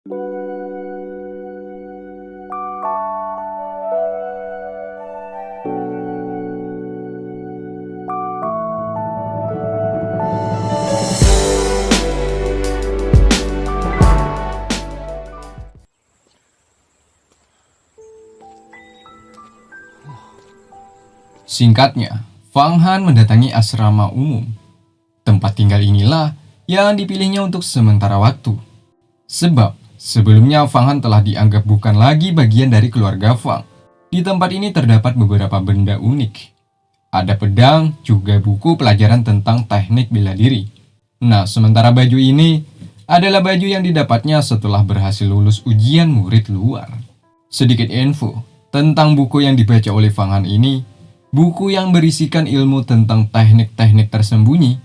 Singkatnya, Fang Han mendatangi asrama umum. Tempat tinggal inilah yang dipilihnya untuk sementara waktu. Sebab, sebelumnya Fang Han telah dianggap bukan lagi bagian dari keluarga Fang. Di tempat ini terdapat beberapa benda unik. Ada pedang, juga buku pelajaran tentang teknik bela diri. Nah, sementara baju ini adalah baju yang didapatnya setelah berhasil lulus ujian murid luar. Sedikit info tentang buku yang dibaca oleh Fang Han ini. Buku yang berisikan ilmu tentang teknik-teknik tersembunyi.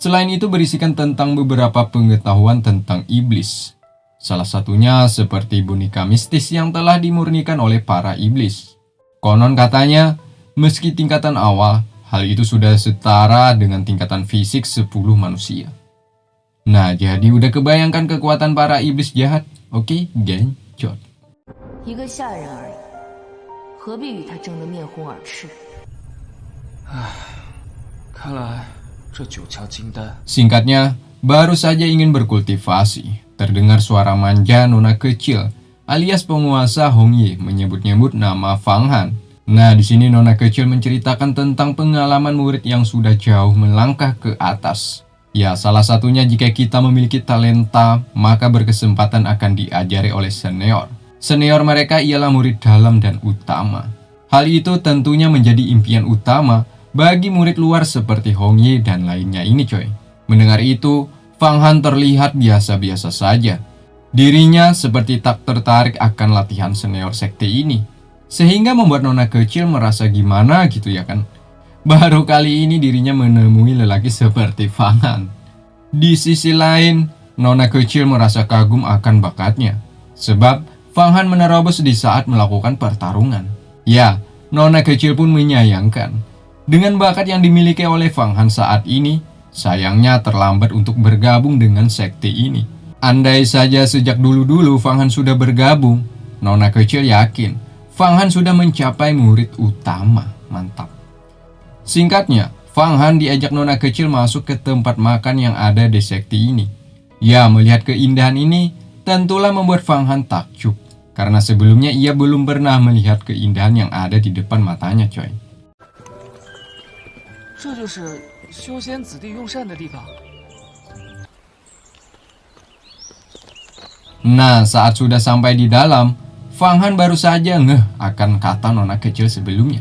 Selain itu berisikan tentang beberapa pengetahuan tentang iblis. Salah satunya seperti boneka mistis yang telah dimurnikan oleh para iblis. Konon katanya, meski tingkatan awal, hal itu sudah setara dengan tingkatan fisik 10 manusia. Nah, jadi udah kebayangkan kekuatan para iblis jahat? Oke, gencot. 一个下人而已，何必与他争得面红耳赤？ 看来这九窍金丹。 Singkatnya, baru saja ingin berkultivasi, terdengar suara manja nona kecil alias penguasa Hongye menyebut-nyebut nama Fang Han. Nah, di sini nona kecil menceritakan tentang pengalaman murid yang sudah jauh melangkah ke atas. Ya, salah satunya jika kita memiliki talenta, maka berkesempatan akan diajari oleh senior. Senior mereka ialah murid dalam dan utama. Hal itu tentunya menjadi impian utama bagi murid luar seperti Hongye dan lainnya ini coy. Mendengar itu, Fang Han terlihat biasa-biasa saja. Dirinya seperti tak tertarik akan latihan senior sekte ini. Sehingga membuat nona kecil merasa gimana gitu ya kan. Baru kali ini dirinya menemui lelaki seperti Fang Han. Di sisi lain, nona kecil merasa kagum akan bakatnya. Sebab Fang Han menerobos di saat melakukan pertarungan. Ya, nona kecil pun menyayangkan. Dengan bakat yang dimiliki oleh Fang Han saat ini, sayangnya terlambat untuk bergabung dengan sekte ini. Andai saja sejak dulu-dulu Fang Han sudah bergabung, nona kecil yakin Fang Han sudah mencapai murid utama. Mantap. Singkatnya, Fang Han diajak nona kecil masuk ke tempat makan yang ada di sekte ini. Ya, melihat keindahan ini, tentulah membuat Fang Han takjub. Karena sebelumnya ia belum pernah melihat keindahan yang ada di depan matanya coy. 这就是修仙子弟用膳的地方。 Nah, saat sudah sampai di dalam, Fang Han baru saja ngeh akan kata nona kecil sebelumnya.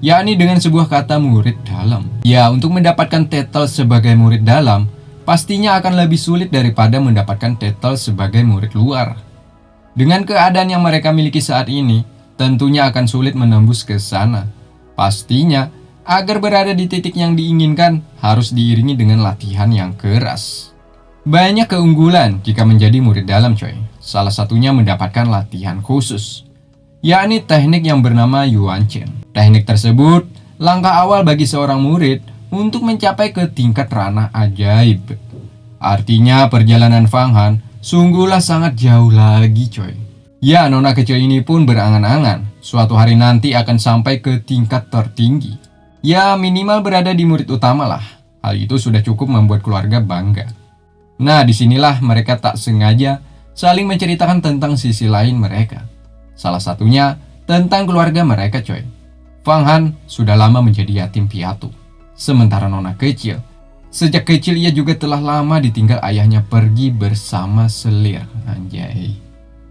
Yakni dengan sebuah kata murid dalam. Ya, untuk mendapatkan titel sebagai murid dalam, pastinya akan lebih sulit daripada mendapatkan titel sebagai murid luar. Dengan keadaan yang mereka miliki saat ini, tentunya akan sulit menembus ke sana. Pastinya, agar berada di titik yang diinginkan, harus diiringi dengan latihan yang keras. Banyak keunggulan jika menjadi murid dalam coy. Salah satunya mendapatkan latihan khusus, yakni teknik yang bernama Yuan Chen. Teknik tersebut, langkah awal bagi seorang murid untuk mencapai ke tingkat ranah ajaib. Artinya perjalanan Fang Han sungguhlah sangat jauh lagi coy. Ya, nona kecil ini pun berangan-angan suatu hari nanti akan sampai ke tingkat tertinggi. Ya, minimal berada di murid utama lah. Hal itu sudah cukup membuat keluarga bangga. Nah, disinilah mereka tak sengaja saling menceritakan tentang sisi lain mereka. Salah satunya tentang keluarga mereka coy. Fang Han sudah lama menjadi yatim piatu. Sementara nona kecil, sejak kecil ia juga telah lama ditinggal ayahnya pergi bersama selir. Anjay.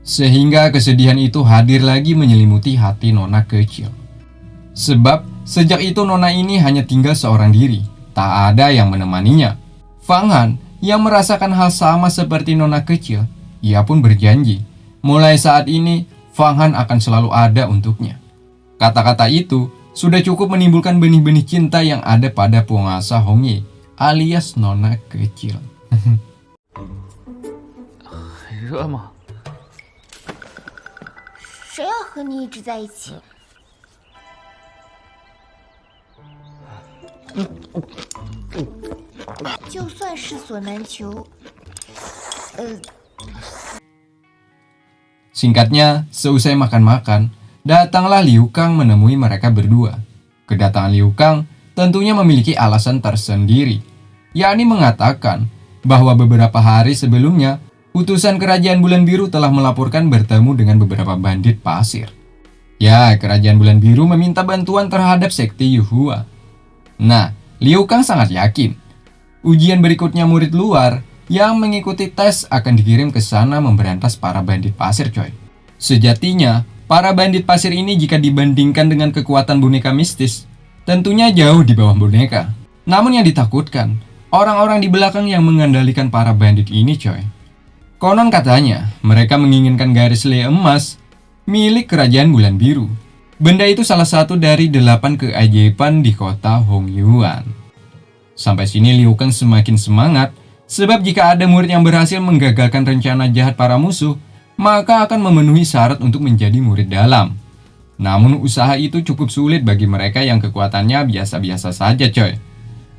Sehingga kesedihan itu hadir lagi menyelimuti hati nona kecil. Sebab sejak itu nona ini hanya tinggal seorang diri, tak ada yang menemaninya. Fang Han yang merasakan hal sama seperti nona kecil, ia pun berjanji, mulai saat ini Fang Han akan selalu ada untuknya. Kata-kata itu sudah cukup menimbulkan benih-benih cinta yang ada pada penguasa Hongye, alias nona kecil. 热吗？谁要和你一直在一起？就算是所难求， Singkatnya, seusai makan-makan, datanglah Liu Kang menemui mereka berdua. Kedatangan Liu Kang tentunya memiliki alasan tersendiri, yakni mengatakan bahwa beberapa hari sebelumnya, utusan Kerajaan Bulan Biru telah melaporkan bertemu dengan beberapa bandit pasir. Ya, Kerajaan Bulan Biru meminta bantuan terhadap sekte Yuhua. Nah, Liu Kang sangat yakin ujian berikutnya murid luar yang mengikuti tes akan dikirim ke sana memberantas para bandit pasir, coy. Sejatinya, para bandit pasir ini jika dibandingkan dengan kekuatan boneka mistis, tentunya jauh di bawah boneka. Namun yang ditakutkan, orang-orang di belakang yang mengandalkan para bandit ini, coy. Konon katanya, mereka menginginkan garis lei emas milik Kerajaan Bulan Biru. Benda itu salah satu dari 8 keajaiban di kota Hongyuan. Sampai sini Liu Kang semakin semangat, sebab jika ada murid yang berhasil menggagalkan rencana jahat para musuh, maka akan memenuhi syarat untuk menjadi murid dalam. Namun usaha itu cukup sulit bagi mereka yang kekuatannya biasa-biasa saja, coy.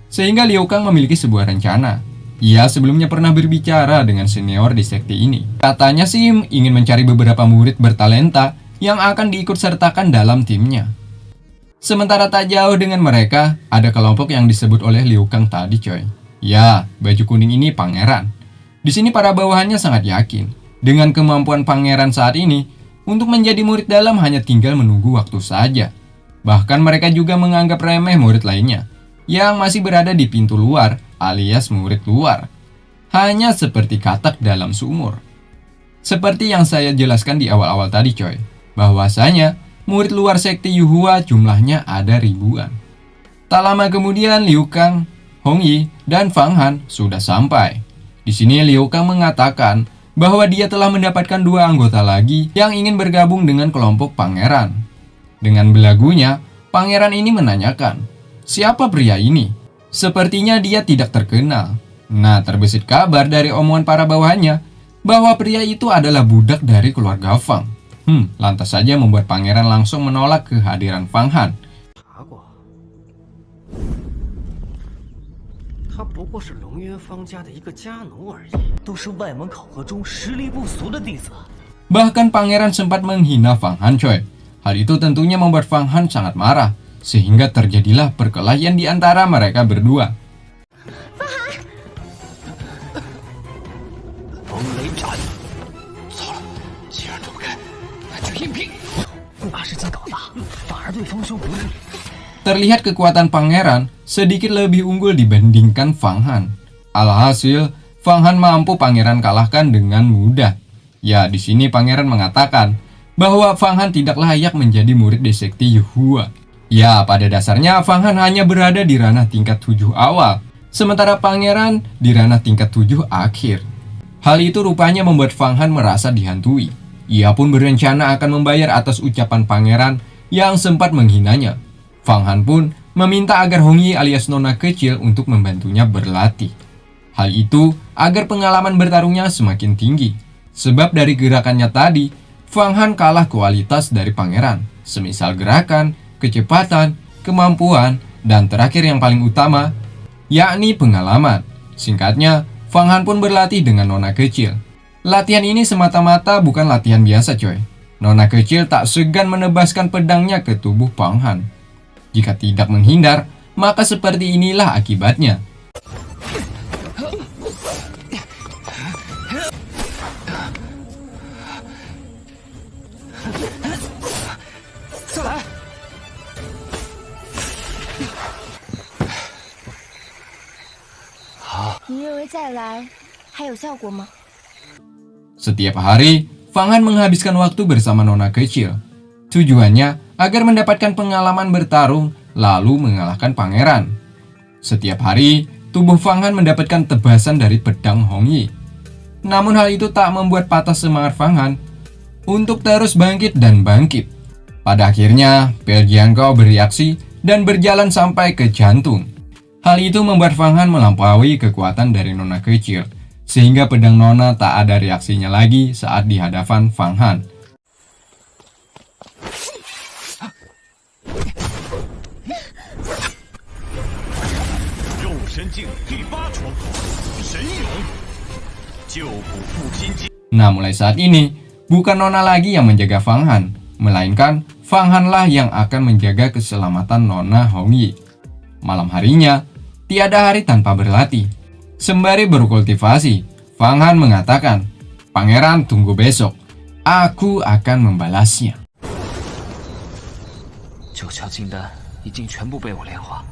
Sehingga Liu Kang memiliki sebuah rencana. Ia sebelumnya pernah berbicara dengan senior di sekte ini. Katanya sih ingin mencari beberapa murid bertalenta yang akan diikut sertakan dalam timnya. Sementara tak jauh dengan mereka, ada kelompok yang disebut oleh Liu Kang tadi, coy. Ya, baju kuning ini pangeran. Di sini para bawahannya sangat yakin dengan kemampuan pangeran saat ini untuk menjadi murid dalam hanya tinggal menunggu waktu saja. Bahkan mereka juga menganggap remeh murid lainnya yang masih berada di pintu luar alias murid luar. Hanya seperti katak dalam sumur. Seperti yang saya jelaskan di awal-awal tadi, coy, bahwasanya murid luar sekte Yuhua jumlahnya ada ribuan. Tak lama kemudian Liu Kang, Hong Yi, dan Fang Han sudah sampai. Di sini Liu Kang mengatakan bahwa dia telah mendapatkan 2 anggota lagi yang ingin bergabung dengan kelompok pangeran. Dengan belagunya, pangeran ini menanyakan, siapa pria ini? Sepertinya dia tidak terkenal. Nah, terbesit kabar dari omongan para bawahannya bahwa pria itu adalah budak dari keluarga Fang. Lantas saja membuat pangeran langsung menolak kehadiran Fang Han. 他不过是龙渊方家的一个家奴而已，都是外门考核中实力不俗的弟子。 Bahkan pangeran sempat menghina Fang Han, coy. Hal itu tentunya membuat Fang Han sangat marah, sehingga terjadilah perkelahian di antara mereka berdua. 风雷斩！糟了，既然躲不开，那就硬拼。那是金镐子，反而对方兄不利。 Terlihat kekuatan pangeran sedikit lebih unggul dibandingkan Fang Han. Alhasil, Fang Han mampu pangeran kalahkan dengan mudah. Ya, di sini pangeran mengatakan bahwa Fang Han tidak layak menjadi murid di sekte Yuhua. Ya, pada dasarnya Fang Han hanya berada di ranah tingkat 7 awal, sementara pangeran di ranah tingkat 7 akhir. Hal itu rupanya membuat Fang Han merasa dihantui. Ia pun berencana akan membayar atas ucapan pangeran yang sempat menghinanya. Fang Han pun meminta agar Hong Yi alias nona kecil untuk membantunya berlatih. Hal itu agar pengalaman bertarungnya semakin tinggi. Sebab dari gerakannya tadi, Fang Han kalah kualitas dari pangeran. Semisal gerakan, kecepatan, kemampuan, dan terakhir yang paling utama, yakni pengalaman. Singkatnya, Fang Han pun berlatih dengan nona kecil. Latihan ini semata-mata bukan latihan biasa, coy. Nona kecil tak segan menebaskan pedangnya ke tubuh Fang Han. Jika tidak menghindar, maka seperti inilah akibatnya. Setiap hari, Fang Han menghabiskan waktu bersama nona kecil. Tujuannya agar mendapatkan pengalaman bertarung lalu mengalahkan pangeran. Setiap hari, tubuh Fang Han mendapatkan tebasan dari pedang Hong Yi. Namun hal itu tak membuat patah semangat Fang Han untuk terus bangkit dan bangkit. Pada akhirnya, Pel Jiangkao bereaksi dan berjalan sampai ke jantung. Hal itu membuat Fang Han melampaui kekuatan dari nona kecil, sehingga pedang nona tak ada reaksinya lagi saat di hadapan Fang Han. Nah, mulai saat ini, Bukan Nona lagi yang menjaga Fang Han, melainkan Fang Han-lah yang akan menjaga keselamatan Nona Hongyi. Malam harinya, tiada hari tanpa berlatih. Sembari berkultivasi, Fang Han mengatakan, "Pangeran, tunggu besok. Aku akan membalasnya." 9桥金丹已经全部被我炼化，